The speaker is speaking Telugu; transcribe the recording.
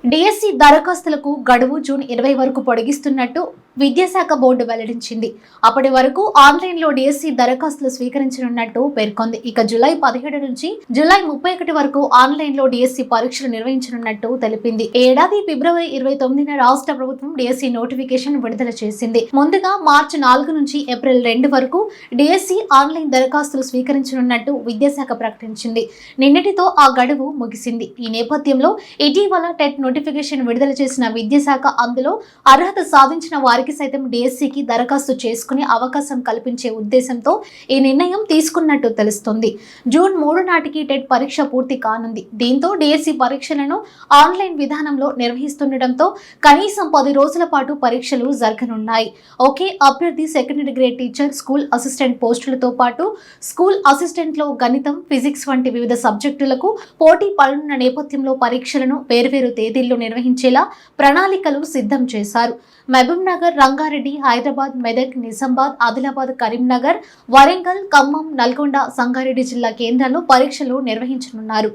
డిఎస్సి దరఖాస్తులకు గడువు జూన్ 20 వరకు పొడిగిస్తున్నట్టు విద్యాశాఖ బోర్డు వెల్లడించింది. అప్పటి వరకు ఆన్లైన్లో డిఎస్సి దరఖాస్తులు స్వీకరించనున్నట్టు పేర్కొంది. ఇక జూలై 17 నుంచి జూలై 31 వరకు ఆన్లైన్లో డిఎస్సి పరీక్షలు నిర్వహించనున్నట్టు తెలిపింది. ఏడాది ఫిబ్రవరి 29న రాష్ట్ర ప్రభుత్వం డిఎస్సి నోటిఫికేషన్ విడుదల చేసింది. ముందుగా మార్చి 4 నుంచి ఏప్రిల్ 2 వరకు డిఎస్సి ఆన్లైన్ దరఖాస్తులు స్వీకరించనున్నట్టు విద్యాశాఖ ప్రకటించింది. నిన్నటితో ఆ గడువు ముగిసింది. ఈ నేపథ్యంలో ఇటీవల టెట్ నోటిఫికేషన్ విడుదల చేసిన విద్యాశాఖ అందులో అర్హత సాధించిన వారికి సైతం డిఎస్సికి దరఖాస్తు చేసుకునే అవకాశం కల్పించే ఉద్దేశంతో ఈ నిర్ణయం తీసుకున్నట్టు తెలుస్తుంది. జూన్ 3 నాటికి టెట్ పరీక్ష పూర్తి కానుంది. దీంతో డిఎస్సి పరీక్షలను ఆన్లైన్ విధానంలో నిర్వహిస్తుండటంతో కనీసం 10 రోజుల పాటు పరీక్షలు జరగనున్నాయి. ఒకే అభ్యర్థి secondary grade teacher, school assistant పోస్టులతో పాటు స్కూల్ అసిస్టెంట్లో గణితం, ఫిజిక్స్ వంటి వివిధ సబ్జెక్టులకు పోటీ పడనున్న నేపథ్యంలో పరీక్షలను వేర్వేరు తేదీల్లో నిర్వహించేలా ప్రణాళికలు సిద్ధం చేశారు. మహబూబ్ నగర్, రంగారెడ్డి, హైదరాబాద్, మెదక్, నిజామాబాద్, ఆదిలాబాద్, కరీంనగర్, వరంగల్, ఖమ్మం, నల్గొండ, సంగారెడ్డి జిల్లా కేంద్రాల్లో పరీక్షలు నిర్వహించనున్నారు.